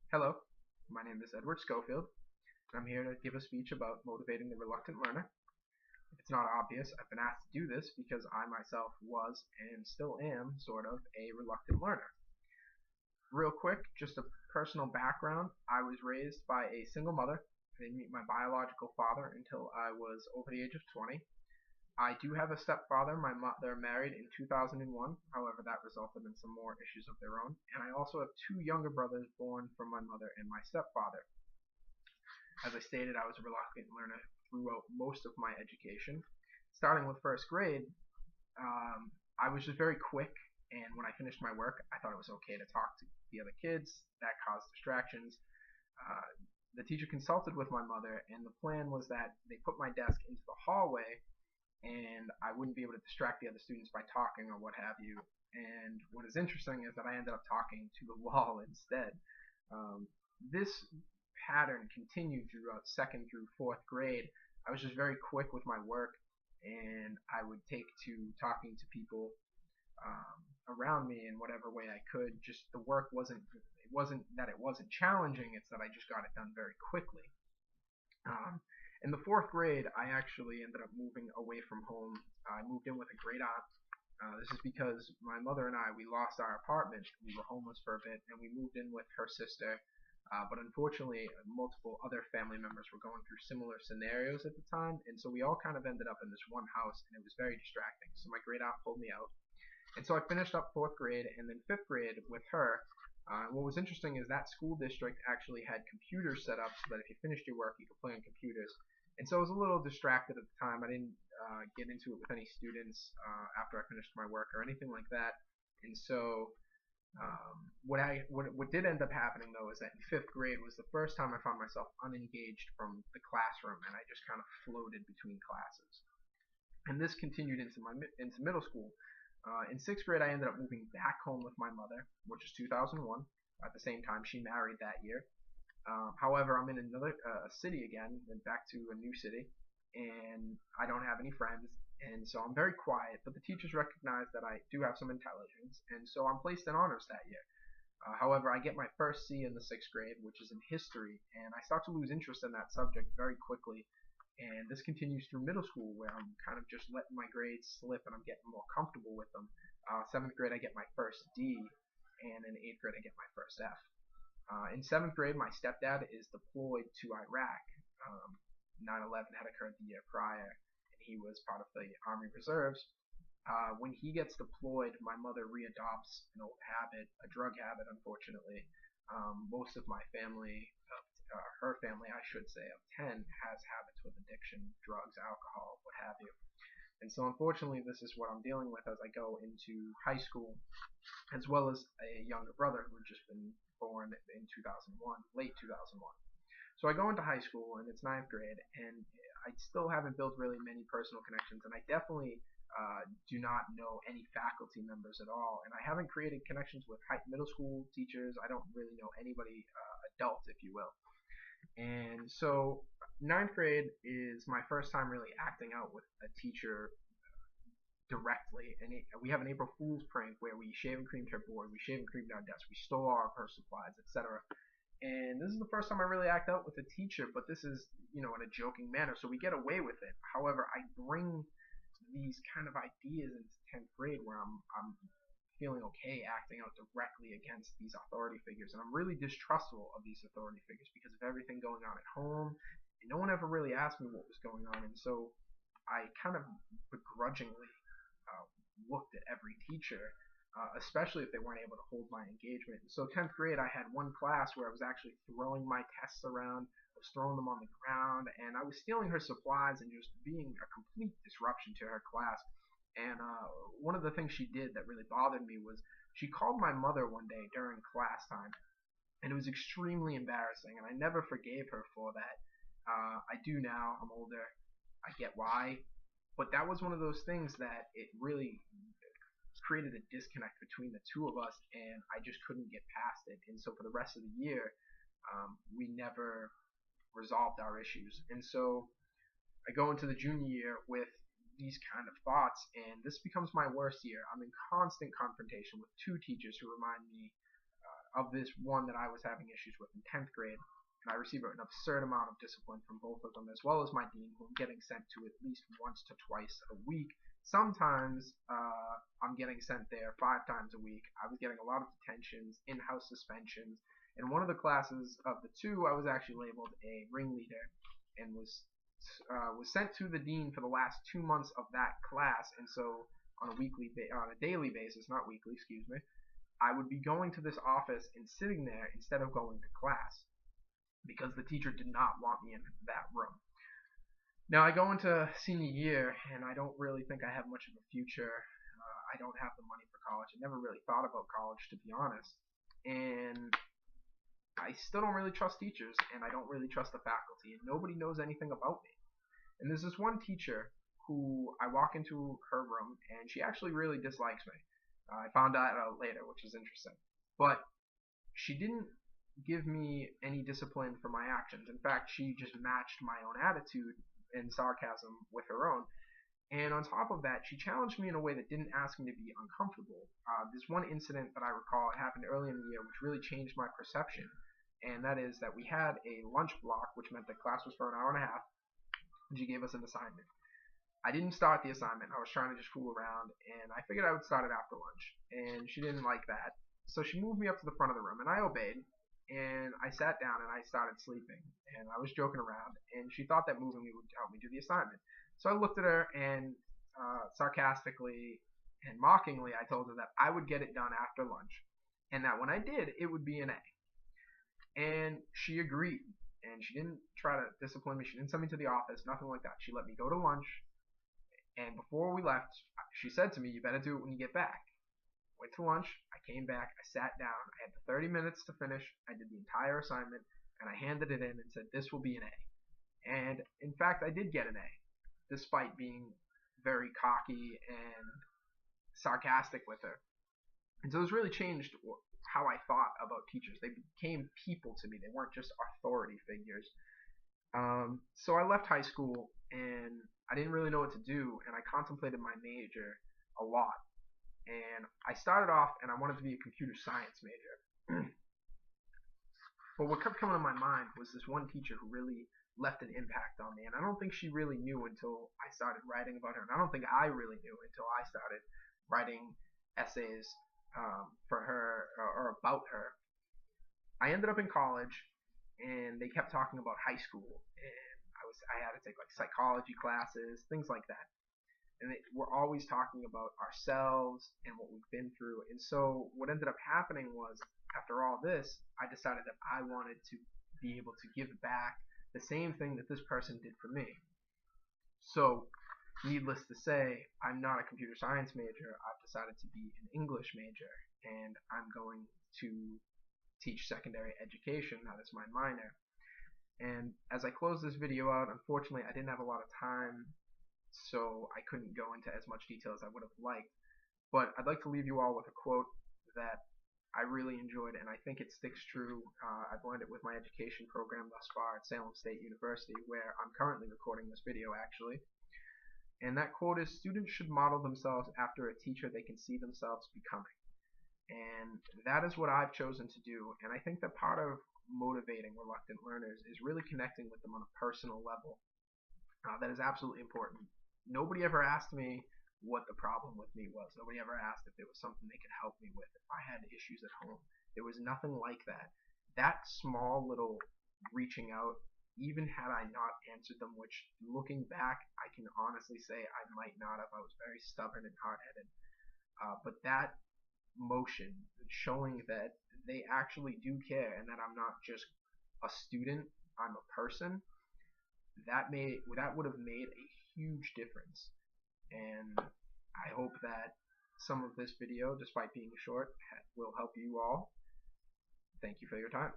Hello, my name is Edward Schofield, and I'm here to give a speech about motivating the reluctant learner. If it's not obvious, I've been asked to do this because I myself was and still am sort of a reluctant learner. Real quick, just a personal background. I was raised by a single mother. I didn't meet my biological father until I was over the age of 20. I do have a stepfather. My mother married in 2001. However, that resulted in some more issues of their own. And I also have two younger brothers born from my mother and my stepfather. As I stated, I was a reluctant learner throughout most of my education. Starting with first grade, I was just very quick, and when I finished my work, I thought it was okay to talk to the other kids. That caused distractions. Uh, the teacher consulted with my mother, and the plan was that they put my desk into the hallway, and I wouldn't be able to distract the other students by talking or what have you. And what is interesting is that I ended up talking to the wall instead. This pattern continued throughout second through fourth grade. I was just very quick with my work, and I would take to talking to people around me in whatever way I could. Just the work wasn't that it wasn't challenging; it's that I just got it done very quickly. Um, in the fourth grade, I actually ended up moving away from home. I moved in with a great aunt. This is because my mother and we lost our apartment. We were homeless for a bit, and we moved in with her sister. But unfortunately, multiple other family members were going through similar scenarios at the time, and so we all kind of ended up in this one house, and it was very distracting. So my great aunt pulled me out, and so I finished up fourth grade and then fifth grade with her. What was interesting is that school district actually had computers set up so that if you finished your work, you could play on computers. And so I was a little distracted at the time. I didn't get into it with any students after I finished my work or anything like that. And so what did end up happening though is that in fifth grade was the first time I found myself unengaged from the classroom, and I just kind of floated between classes. And this continued into middle school. In sixth grade, I ended up moving back home with my mother, which is 2001. At the same time, she married that year. However, I'm in another city again, and back to a new city, and I don't have any friends, and so I'm very quiet. But the teachers recognize that I do have some intelligence, and so I'm placed in honors that year. However, I get my first C in the sixth grade, which is in history, and I start to lose interest in that subject very quickly. And this continues through middle school, where I'm kind of just letting my grades slip and I'm getting more comfortable with them. Seventh grade, I get my first D, and in eighth grade, I get my first F. In seventh grade, my stepdad is deployed to Iraq. 9/11 had occurred the year prior, and he was part of the Army Reserves. When he gets deployed, my mother readopts an old habit, a drug habit, unfortunately. Most of my family, her family, I should say, of 10, has habits with addiction, drugs, alcohol, what have you. And so unfortunately, this is what I'm dealing with as I go into high school, as well as a younger brother who had just been born in 2001, late 2001. So I go into high school, and it's ninth grade, and I still haven't built really many personal connections, and I definitely do not know any faculty members at all, and I haven't created connections with middle school teachers. I don't really know anybody adult, if you will. And so ninth grade is my first time really acting out with a teacher directly. And we have an April Fool's prank where we shave and creamed her board, we shave and creamed our desk, we stole all of her supplies, etc. And this is the first time I really act out with a teacher, but this is, in a joking manner, so we get away with it. However, I bring these kind of ideas into 10th grade where I'm feeling okay acting out directly against these authority figures, and I'm really distrustful of these authority figures because of everything going on at home, and no one ever really asked me what was going on, and so I kind of begrudgingly looked at every teacher, especially if they weren't able to hold my engagement. So 10th grade, I had one class where I was actually throwing my tests around, I was throwing them on the ground, and I was stealing her supplies and just being a complete disruption to her class. And one of the things she did that really bothered me was she called my mother one day during class time, and it was extremely embarrassing, and I never forgave her for that. I do now. I'm older. I get why. But that was one of those things that it really created a disconnect between the two of us, and I just couldn't get past it. And so for the rest of the year, we never resolved our issues. And so I go into the junior year with these kind of thoughts, and this becomes my worst year. I'm in constant confrontation with two teachers who remind me of this one that I was having issues with in 10th grade. And I received an absurd amount of discipline from both of them, as well as my dean, who I'm getting sent to at least once to twice a week. Sometimes I'm getting sent there 5 times a week. I was getting a lot of detentions, in-house suspensions. In one of the classes of the 2, I was actually labeled a ringleader and was sent to the dean for the last 2 months of that class. And so on a daily basis, not weekly, excuse me, I would be going to this office and sitting there instead of going to class because the teacher did not want me in that room. Now I go into senior year and I don't really think I have much of a future. I don't have the money for college. I never really thought about college, to be honest. And I still don't really trust teachers, and I don't really trust the faculty, and nobody knows anything about me. And there's this one teacher who I walk into her room, and she actually really dislikes me. I found that out later, which is interesting. But she didn't give me any discipline for my actions. In fact, she just matched my own attitude and sarcasm with her own. And on top of that, she challenged me in a way that didn't ask me to be uncomfortable. There's one incident that I recall, it happened early in the year, which really changed my perception. And that is that we had a lunch block, which meant that class was for an hour and a half, and she gave us an assignment. I didn't start the assignment. I was trying to just fool around, and I figured I would start it after lunch. And she didn't like that. So she moved me up to the front of the room, and I obeyed. And I sat down, and I started sleeping. And I was joking around, and she thought that moving me would help me do the assignment. So I looked at her, and sarcastically and mockingly, I told her that I would get it done after lunch, and that when I did, it would be an A. And she agreed, and she didn't try to discipline me. She didn't send me to the office, nothing like that. She let me go to lunch, and before we left, she said to me, "You better do it when you get back." Went to lunch, I came back, I sat down, I had the 30 minutes to finish, I did the entire assignment, and I handed it in and said, "This will be an A." And in fact, I did get an A, despite being very cocky and sarcastic with her. And so this really changed how I thought about teachers. They became people to me. They weren't just authority figures. So I left high school, and I didn't really know what to do, and I contemplated my major a lot. And I started off, and I wanted to be a computer science major. But what kept coming to my mind was this one teacher who really left an impact on me, and I don't think she really knew until I started writing about her, and I don't think I really knew until I started writing essays for her or about her. I ended up in college, and they kept talking about high school, and I had to take like psychology classes, things like that. And we're always talking about ourselves and what we've been through. And so what ended up happening was, after all this, I decided that I wanted to be able to give back the same thing that this person did for me. So, needless to say, I'm not a computer science major. I've decided to be an English major, and I'm going to teach secondary education. That is my minor. And as I close this video out, unfortunately, I didn't have a lot of time, so I couldn't go into as much detail as I would have liked. But I'd like to leave you all with a quote that I really enjoyed, and I think it sticks true. I've learned it with my education program thus far at Salem State University, where I'm currently recording this video, actually. And that quote is, "Students should model themselves after a teacher they can see themselves becoming." And that is what I've chosen to do, and I think that part of motivating reluctant learners is really connecting with them on a personal level. That is absolutely important. Nobody ever asked me what the problem with me was. Nobody ever asked if there was something they could help me with, if I had issues at home. There was nothing like that. That small little reaching out, even had I not answered them, which looking back, I can honestly say I might not have. I was very stubborn and hard-headed. But that motion, showing that they actually do care and that I'm not just a student, I'm a person, that would have made a huge difference. And I hope that some of this video, despite being short, will help you all. Thank you for your time.